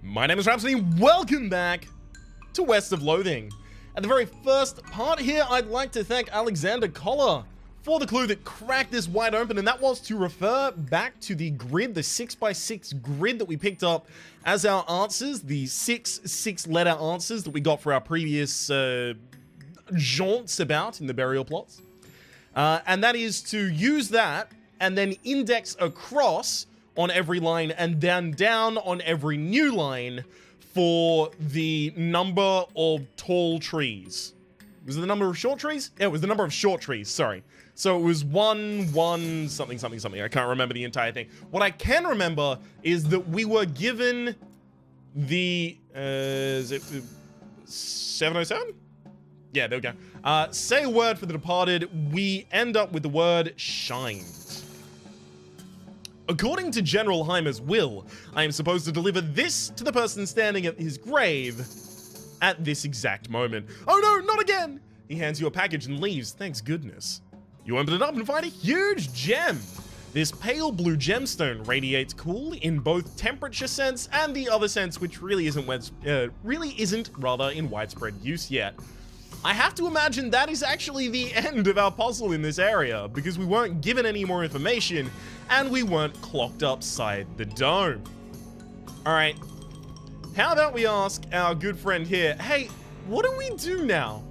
My name is Rhapsody, welcome back to West of Loathing. At the very first part here, I'd like to thank Alexander Collar for the clue that cracked this wide open, and that was to refer back to the grid, the 6x6 grid that we picked up as our answers, the six-letter answers that we got for our previous jaunts about in the burial plots. And that is to use that and then index across on every line and then down on every new line for the number of tall trees. Was it the number of short trees? Yeah, it was the number of short trees, sorry. So it was one, something. I can't remember the entire thing. What I can remember is that we were given the, is it 707? Yeah, there we go. Say a word for the departed. We end up with the word shined. According to General Heimer's will, I am supposed to deliver this to the person standing at his grave at this exact moment. Oh no, not again! He hands you a package and leaves, thanks goodness. You open it up and find a huge gem. This pale blue gemstone radiates cool in both temperature sense and the other sense, which really isn't in widespread use yet. I have to imagine that is actually the end of our puzzle in this area, because we weren't given any more information, and we weren't clocked upside the dome. Alright, how about we ask our good friend here, hey, what do we do now?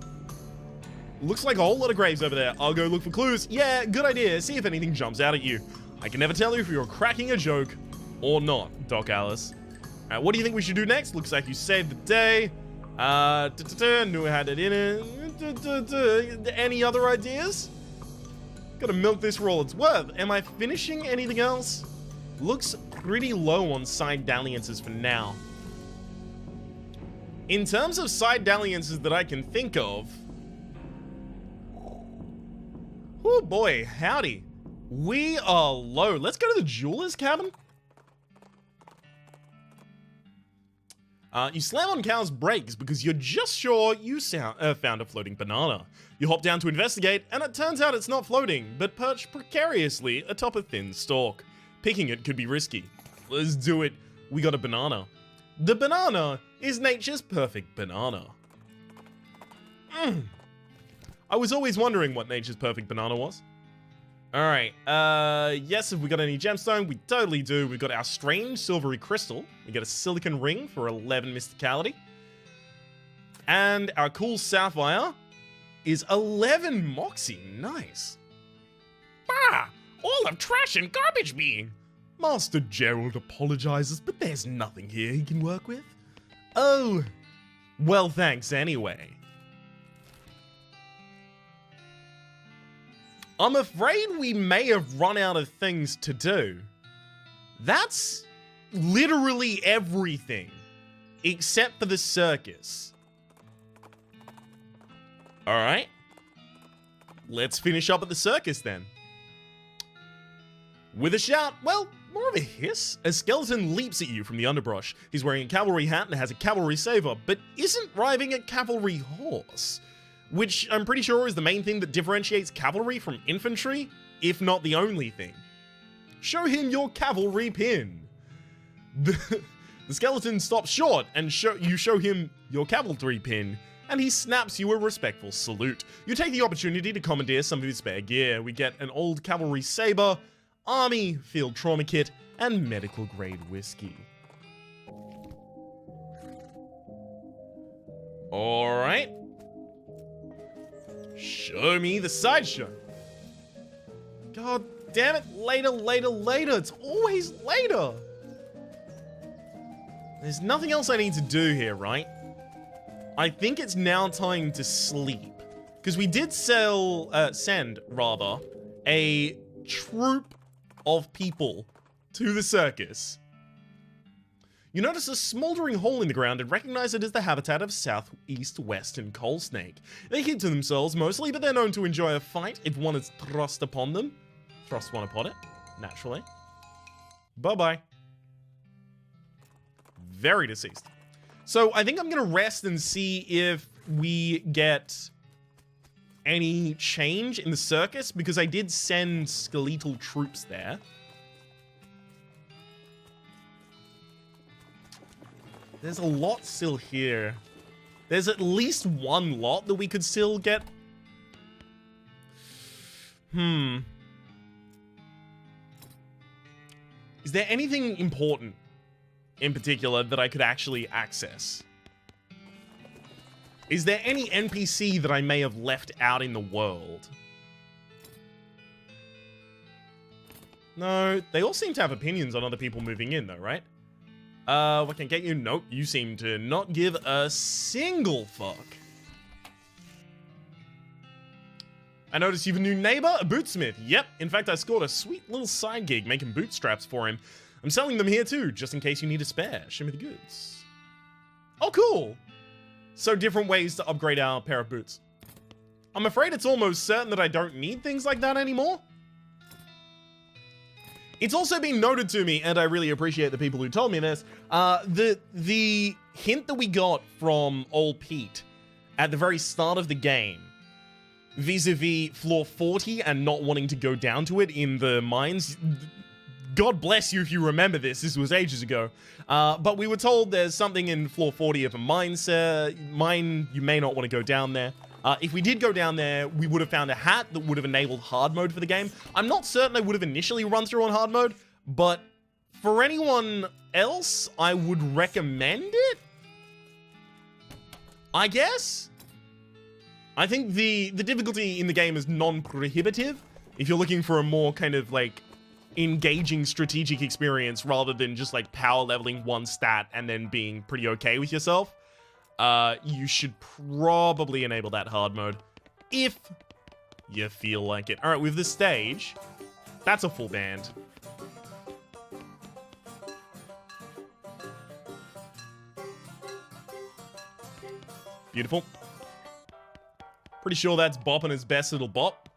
Looks like a whole lot of graves over there. I'll go look for clues. Yeah, good idea. See if anything jumps out at you. I can never tell you if you're cracking a joke or not, Doc Alice. Alright, what do you think we should do next? Looks like you saved the day. Knew I had it in it. Any other ideas? Gotta milk this for all it's worth. Am I finishing anything else? Looks pretty low on side dalliances for now. In terms of side dalliances that I can think of, oh boy, howdy. We are low. Let's go to the jeweler's cabin. You slam on Cal's brakes because you're just sure you found a floating banana. You hop down to investigate, and it turns out it's not floating, but perched precariously atop a thin stalk. Picking it could be risky. Let's do it. We got a banana. The banana is nature's perfect banana. I was always wondering what nature's perfect banana was. Alright, yes, have we got any gemstone? We totally do. We've got our strange silvery crystal. We got a silicon ring for 11 mysticality. And our cool sapphire is 11 moxie. Nice. Bah! All of trash and garbage being. Master Gerald apologizes, but there's nothing here he can work with. Oh, well, thanks anyway. I'm afraid we may have run out of things to do. That's literally everything, except for the circus. Alright. Let's finish up at the circus then. With a shout, well, more of a hiss, a skeleton leaps at you from the underbrush. He's wearing a cavalry hat and has a cavalry saber, but isn't riding a cavalry horse. Which I'm pretty sure is the main thing that differentiates cavalry from infantry, if not the only thing. Show him your cavalry pin. The skeleton stops short and you show him your cavalry pin, and he snaps you a respectful salute. You take the opportunity to commandeer some of his spare gear. We get an old cavalry saber, army field trauma kit, and medical grade whiskey. Alright. Show me the sideshow. God damn it, later. It's always later. There's nothing else I need to do here, right? I think it's now time to sleep. Because we did send a troop of people to the circus. You notice a smoldering hole in the ground and recognize it as the habitat of southeast western coal snake. They keep to themselves mostly, but they're known to enjoy a fight if one is thrust upon them. Thrust one upon it, naturally. Bye-bye. Very deceased. So I think I'm gonna rest and see if we get any change in the circus, because I did send skeletal troops there. There's a lot still here. There's at least one lot that we could still get. Is there anything important in particular that I could actually access? Is there any NPC that I may have left out in the world? No, they all seem to have opinions on other people moving in though, right? What can get you? Nope, you seem to not give a single fuck. I noticed you have a new neighbor, a bootsmith. Yep, in fact, I scored a sweet little side gig making bootstraps for him. I'm selling them here too, just in case you need a spare. Show me the goods. Oh, cool. So different ways to upgrade our pair of boots. I'm afraid it's almost certain that I don't need things like that anymore. It's also been noted to me, and I really appreciate the people who told me this, the hint that we got from old Pete at the very start of the game, vis-a-vis floor 40 and not wanting to go down to it in the mines. God bless you if you remember this. This was ages ago. But we were told there's something in floor 40 of a mine. You may not want to go down there. If we did go down there, we would have found a hat that would have enabled hard mode for the game. I'm not certain I would have initially run through on hard mode, but for anyone else, I would recommend it, I guess? I think the difficulty in the game is non-prohibitive. If you're looking for a more kind of like engaging strategic experience rather than just like power leveling one stat and then being pretty okay with yourself, you should probably enable that hard mode if you feel like it. All right, with this stage, that's a full band. Beautiful. Pretty sure that's bopping his best little bop.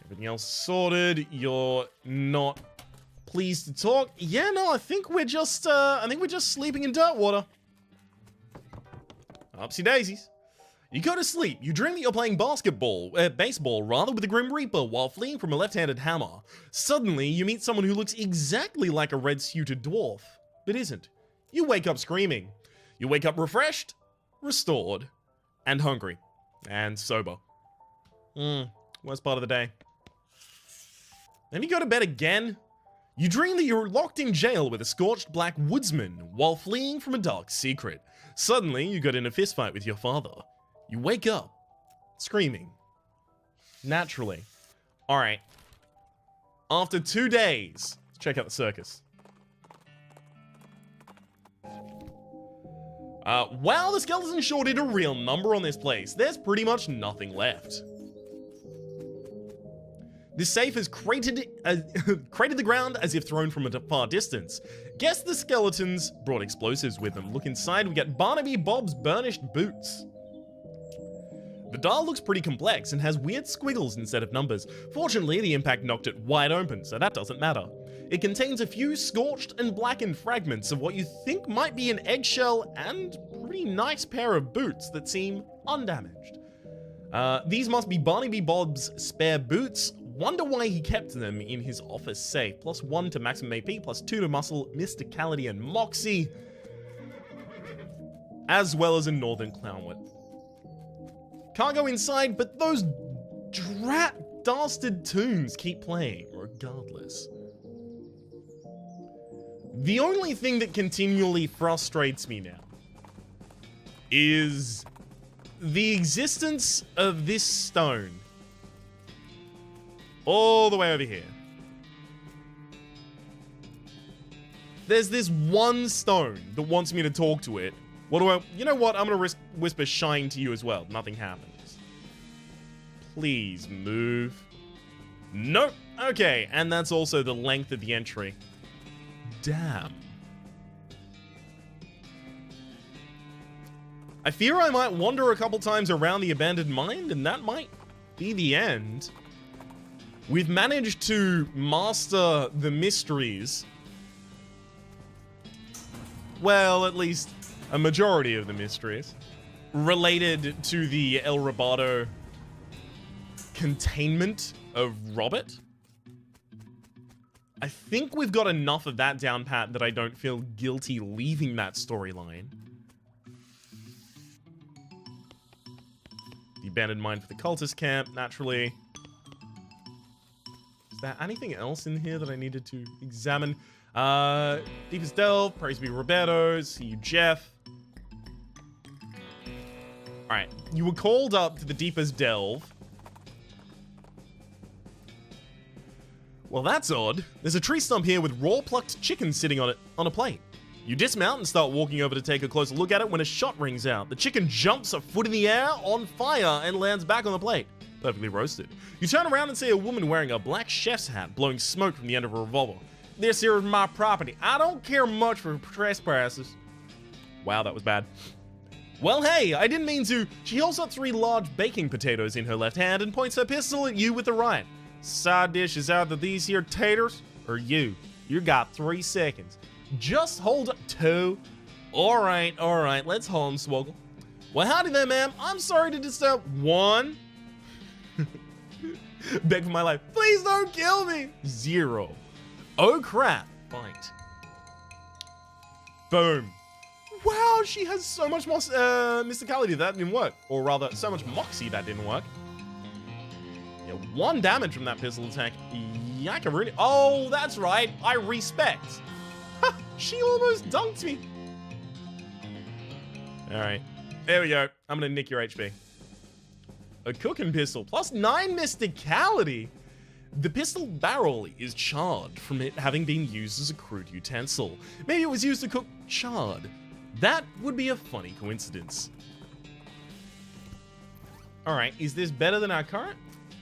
Everything else sorted. You're not pleased to talk. Yeah, no, I think we're just sleeping in dirt water. Upsy daisies. You go to sleep. You dream that you're playing baseball rather, with the Grim Reaper while fleeing from a left-handed hammer. Suddenly, you meet someone who looks exactly like a red-suited dwarf, but isn't. You wake up screaming. You wake up refreshed, restored, and hungry, and sober. Worst part of the day. Then you go to bed again. You dream that you're locked in jail with a scorched black woodsman while fleeing from a dark secret. Suddenly, you got in a fistfight with your father. You wake up, screaming. Naturally. Alright. After 2 days, let's check out the circus. Wow, the skeleton sure did a real number on this place. There's pretty much nothing left. This safe has cratered the ground as if thrown from a far distance. Guess the skeletons brought explosives with them. Look inside, we get Barnaby Bob's burnished boots. The dial looks pretty complex and has weird squiggles instead of numbers. Fortunately, the impact knocked it wide open, so that doesn't matter. It contains a few scorched and blackened fragments of what you think might be an eggshell and pretty nice pair of boots that seem undamaged. These must be Barnaby Bob's spare boots. Wonder why he kept them in his office safe. +1 to maximum AP, +2 to muscle, mysticality, and moxie. As well as a northern clownlet. Can't go inside, but those dastard tunes keep playing, regardless. The only thing that continually frustrates me now is the existence of this stone all the way over here. There's this one stone that wants me to talk to it. You know what? I'm gonna whisper shine to you as well. Nothing happens. Please move. Nope. Okay, and that's also the length of the entry. Damn. I fear I might wander a couple times around the abandoned mine, and that might be the end. We've managed to master the mysteries. Well, at least a majority of the mysteries related to the El Roboto containment of Robert. I think we've got enough of that down pat that I don't feel guilty leaving that storyline. The abandoned mine for the cultist camp, naturally. Is there anything else in here that I needed to examine? Deepest Delve, praise be Roberto, see you, Jeff. Alright, you were called up to the Deepest Delve. Well, that's odd. There's a tree stump here with raw plucked chicken sitting on it on a plate. You dismount and start walking over to take a closer look at it when a shot rings out. The chicken jumps a foot in the air, on fire, and lands back on the plate. Perfectly roasted. You turn around and see a woman wearing a black chef's hat, blowing smoke from the end of a revolver. This here is my property. I don't care much for trespasses. Wow, that was bad. Well, hey, I didn't mean to. She holds up 3 large baking potatoes in her left hand and points her pistol at you with the right. Side dish is either these here taters or you. You got 3 seconds. Just hold up 2. Alright, let's hornswoggle. Well, howdy there, ma'am. I'm sorry to disturb. 1. Beg for my life. Please don't kill me. 0. Oh crap. Fight. Boom. Wow, she has so much more mysticality that didn't work. Or rather, so much moxie that didn't work. Yeah, 1 damage from that pistol attack. Yakaruni. Oh, that's right. I respect. She almost dunked me. Alright. There we go. I'm gonna nick your HP. A cooking pistol. Plus 9 mysticality. The pistol barrel is charred from it having been used as a crude utensil. Maybe it was used to cook chard. That would be a funny coincidence. Alright, is this better than our current?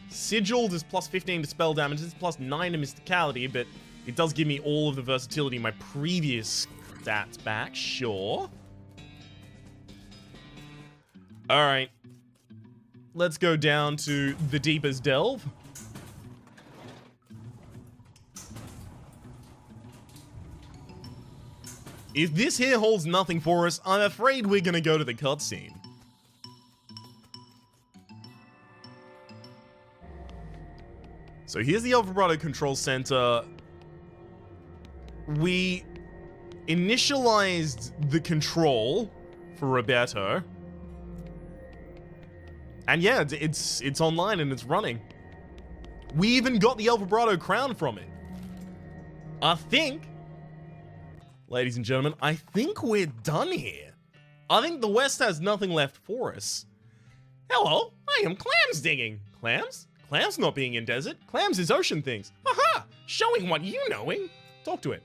Sigiled is plus 15 to spell damage, it's plus 9 to mysticality, but it does give me all of the versatility in my previous stats back, sure. Alright. Let's go down to the Deepest Delve. If this here holds nothing for us, I'm afraid we're gonna go to the cutscene. So here's the El Vibrato Control Center. We initialized the control for Roberto. And yeah, it's online and it's running. We even got the El Vibrato crown from it. I think, ladies and gentlemen, I think we're done here. I think the West has nothing left for us. Hello, I am clams digging. Clams? Clams not being in desert. Clams is ocean things. Aha! Showing what you knowing. Talk to it.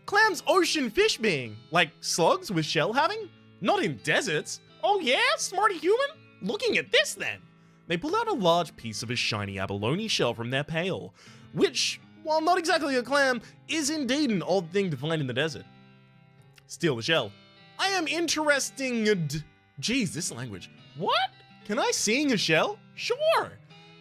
Clams ocean fish being. Like slugs with shell having? Not in deserts. Oh yeah, smarty human? Looking at this then. They pull out a large piece of a shiny abalone shell from their pail, which, while not exactly a clam, is indeed an odd thing to find in the desert. Steal the shell. I am interesting. Geez, this language. What? Can I sing a shell? Sure.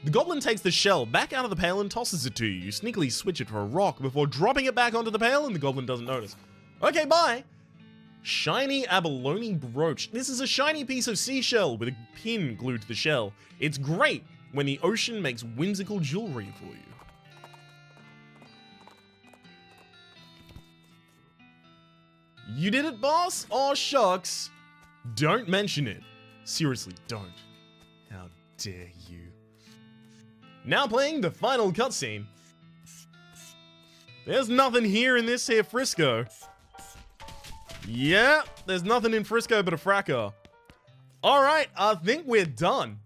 The goblin takes the shell back out of the pail and tosses it to you. You sneakily switch it for a rock before dropping it back onto the pail, and the goblin doesn't notice. Okay, bye. Shiny abalone brooch. This is a shiny piece of seashell with a pin glued to the shell. It's great when the ocean makes whimsical jewelry for you. You did it, boss? Aw, shucks. Don't mention it. Seriously, don't. How dare you. Now playing the final cutscene. There's nothing here in this here Frisco. Yeah, there's nothing in Frisco but a fracker. Alright, I think we're done.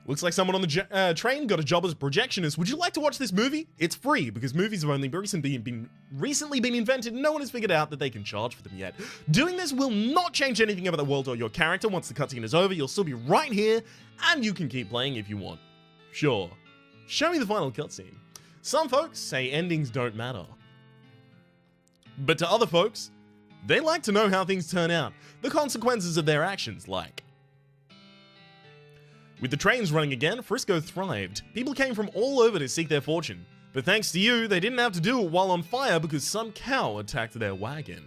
Looks like someone on the train got a job as a projectionist. Would you like to watch this movie? It's free, because movies have only recently been invented and no one has figured out that they can charge for them yet. Doing this will not change anything about the world or your character. Once the cutscene is over, you'll still be right here, and you can keep playing if you want. Sure. Show me the final cutscene. Some folks say endings don't matter. But to other folks, they like to know how things turn out, the consequences of their actions, like. With the trains running again, Frisco thrived. People came from all over to seek their fortune. But thanks to you, they didn't have to do it while on fire because some cow attacked their wagon.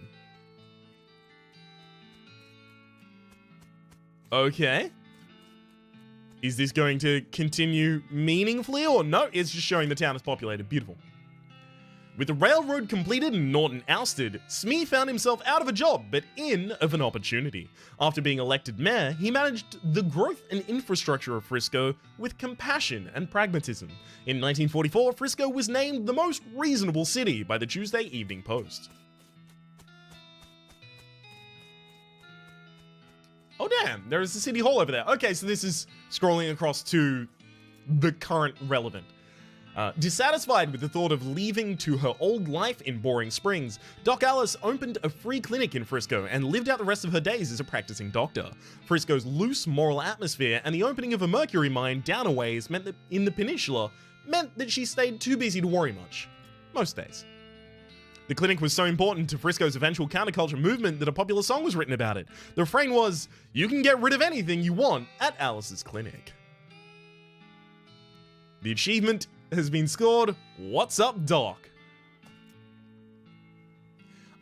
Okay. Is this going to continue meaningfully or no? It's just showing the town is populated. Beautiful. With the railroad completed and Norton ousted, Smee found himself out of a job, but in of an opportunity. After being elected mayor, he managed the growth and infrastructure of Frisco with compassion and pragmatism. In 1944, Frisco was named the most reasonable city by the Tuesday Evening Post. Oh damn, there is the city hall over there. Okay, so this is scrolling across to the current relevant. Dissatisfied with the thought of leaving to her old life in Boring Springs, Doc Alice opened a free clinic in Frisco and lived out the rest of her days as a practicing doctor. Frisco's loose moral atmosphere and the opening of a mercury mine down a ways meant that in the peninsula meant that she stayed too busy to worry much. Most days. The clinic was so important to Frisco's eventual counterculture movement that a popular song was written about it. The refrain was, "You can get rid of anything you want at Alice's clinic." The achievement has been scored. What's up, Doc?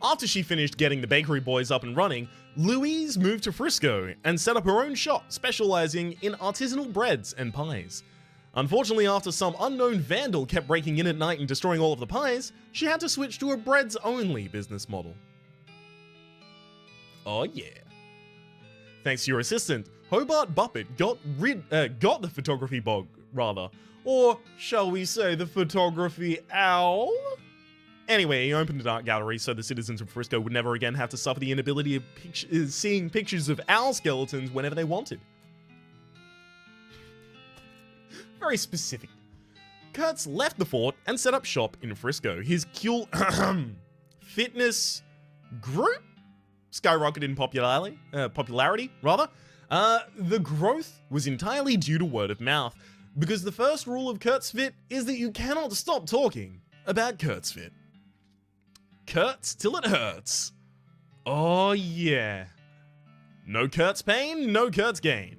After she finished getting the bakery boys up and running, Louise moved to Frisco and set up her own shop specializing in artisanal breads and pies. Unfortunately, after some unknown vandal kept breaking in at night and destroying all of the pies, she had to switch to a breads-only business model. Oh yeah. Thanks to your assistant, Hobart Buppet got the photography bug, rather. Or, shall we say, the photography owl? Anyway, he opened an art gallery so the citizens of Frisco would never again have to suffer the inability of seeing pictures of owl skeletons whenever they wanted. Very specific. Kurtz left the fort and set up shop in Frisco. His fitness group skyrocketed in popularity. The growth was entirely due to word of mouth, because the first rule of Kurtz Fit is that you cannot stop talking about Kurtz Fit. Kurtz till it hurts. Oh yeah. No Kurtz pain, no Kurtz gain.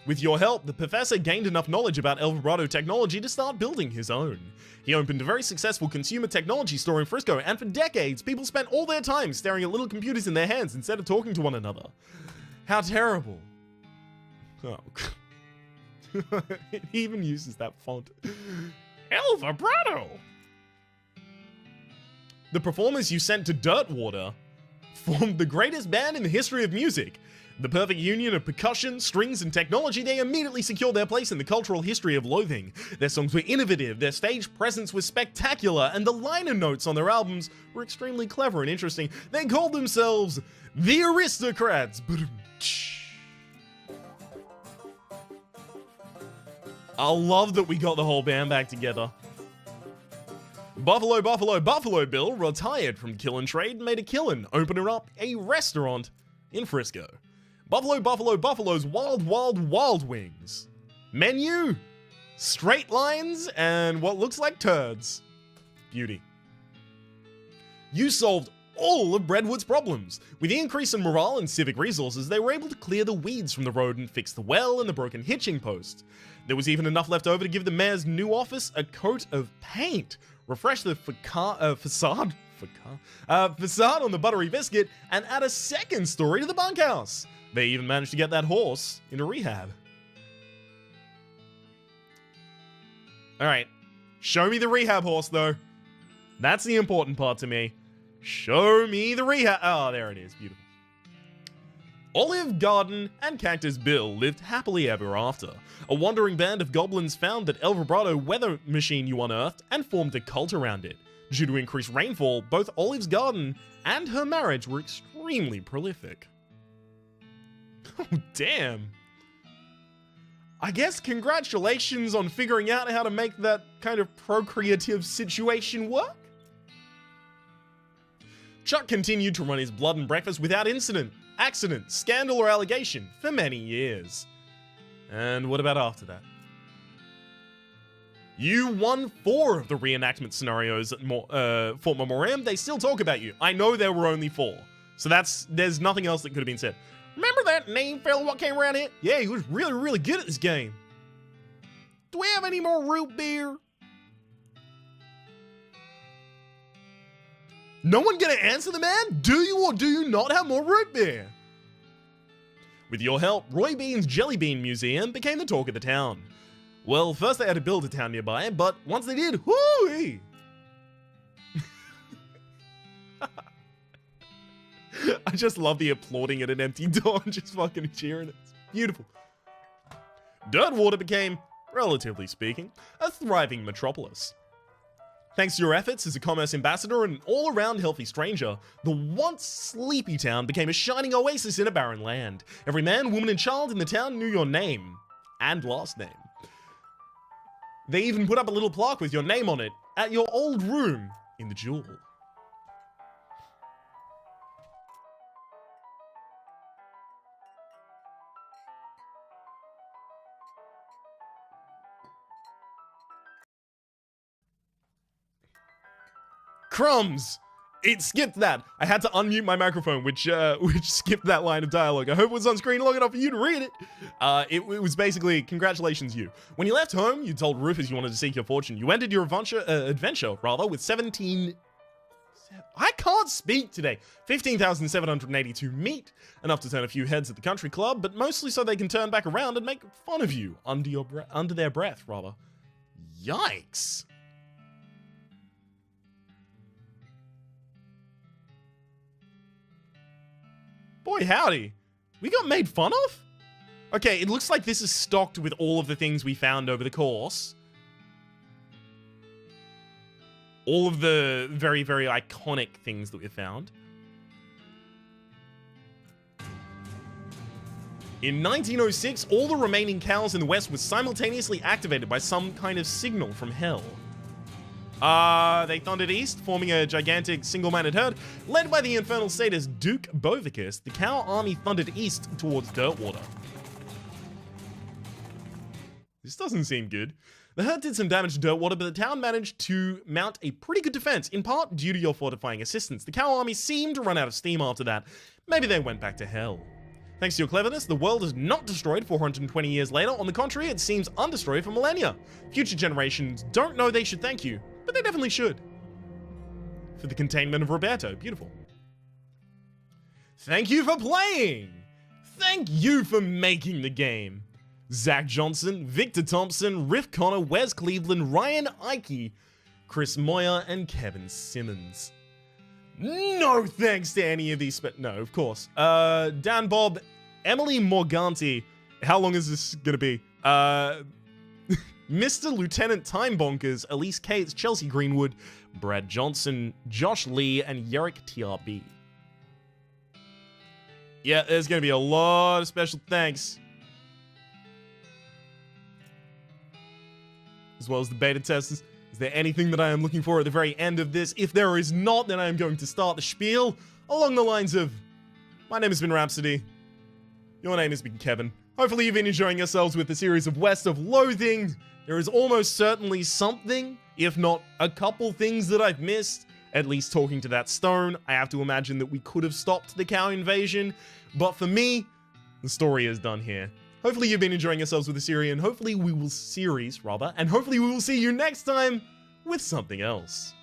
With your help, the professor gained enough knowledge about El Vibrato technology to start building his own. He opened a very successful consumer technology store in Frisco, and for decades, people spent all their time staring at little computers in their hands instead of talking to one another. How terrible. Oh, it even uses that font. El Vibrato! The performers you sent to Dirtwater formed the greatest band in the history of music. The perfect union of percussion, strings, and technology, they immediately secured their place in the cultural history of Loathing. Their songs were innovative, their stage presence was spectacular, and the liner notes on their albums were extremely clever and interesting. They called themselves the Aristocrats. I love that we got the whole band back together. Buffalo Bill retired from killing trade and made a killing, opening up a restaurant in Frisco. Buffalo's Wild Wings. Menu, straight lines, and what looks like turds. Beauty. You solved all of Breadwood's problems. With the increase in morale and civic resources, they were able to clear the weeds from the road and fix the well and the broken hitching post. There was even enough left over to give the mayor's new office a coat of paint, refresh the facade on the buttery biscuit, and add a second story to the bunkhouse. They even managed to get that horse into rehab. Alright, show me the rehab horse though. That's the important part to me. Show me the rehab. Oh, there it is. Beautiful. Olive Garden and Cactus Bill lived happily ever after. A wandering band of goblins found that El Vibrato weather machine you unearthed and formed a cult around it. Due to increased rainfall, both Olive's garden and her marriage were extremely prolific. Oh, damn. I guess congratulations on figuring out how to make that kind of procreative situation work. Chuck continued to run his blood and breakfast without incident, accident, scandal, or allegation for many years. And what about after that? You won 4 of the reenactment scenarios at Fort Memoriam. They still talk about you. I know there were only 4. So there's nothing else that could have been said. Remember that name fella what came around here? Yeah, he was really, really good at this game. Do we have any more root beer? No one gonna answer the man? Do you or do you not have more root beer? With your help, Roy Bean's Jelly Bean Museum became the talk of the town. Well, first they had to build a town nearby, but once they did, whoo-wee! just love the applauding at an empty door and just fucking cheering. It's beautiful. Dirtwater became, relatively speaking, a thriving metropolis. Thanks to your efforts as a commerce ambassador and an all-around healthy stranger, the once sleepy town became a shining oasis in a barren land. Every man, woman, and child in the town knew your name and last name. They even put up a little plaque with your name on it at your old room in the Jewel. Crumbs! It skipped that. I had to unmute my microphone, which skipped that line of dialogue. I hope it was on screen long enough for you to read it. It was basically, congratulations, you. When you left home, you told Rufus you wanted to seek your fortune. You ended your adventure, with 17... I can't speak today. 15,782 meat. Enough to turn a few heads at the country club, but mostly so they can turn back around and make fun of you under their breath. Yikes. Boy, howdy. We got made fun of? Okay, it looks like this is stocked with all of the things we found over the course. All of the very, very iconic things that we found. In 1906, all the remaining cows in the West was simultaneously activated by some kind of signal from hell. They thundered east, forming a gigantic single-minded herd. Led by the infernal sadist Duke Bovicus, the cow army thundered east towards Dirtwater. This doesn't seem good. The herd did some damage to Dirtwater, but the town managed to mount a pretty good defense, in part due to your fortifying assistance. The cow army seemed to run out of steam after that. Maybe they went back to hell. Thanks to your cleverness, the world is not destroyed 420 years later. On the contrary, it seems undestroyed for millennia. Future generations don't know they should thank you, but they definitely should. For the containment of Roberto. Beautiful. Thank you for playing! Thank you for making the game. Zach Johnson, Victor Thompson, Riff Connor, Wes Cleveland, Ryan Ike, Chris Moyer, and Kevin Simmons. No thanks to any of these, no, of course. Dan Bob, Emily Morganti. How long is this gonna be? Mr. Lieutenant Time Bonkers, Elise Cates, Chelsea Greenwood, Brad Johnson, Josh Lee, and Yerrick TRB. Yeah, there's gonna be a lot of special thanks. As well as the beta testers. Is there anything that I am looking for at the very end of this? If there is not, then I am going to start the spiel along the lines of, my name has been Rhapsody. Your name has been Kevin. Hopefully you've been enjoying yourselves with the series of West of Loathing. There is almost certainly something, if not a couple things that I've missed. At least talking to that stone, I have to imagine that we could have stopped the cow invasion. But for me, the story is done here. Hopefully you've been enjoying yourselves with the series, and hopefully we will see you next time with something else.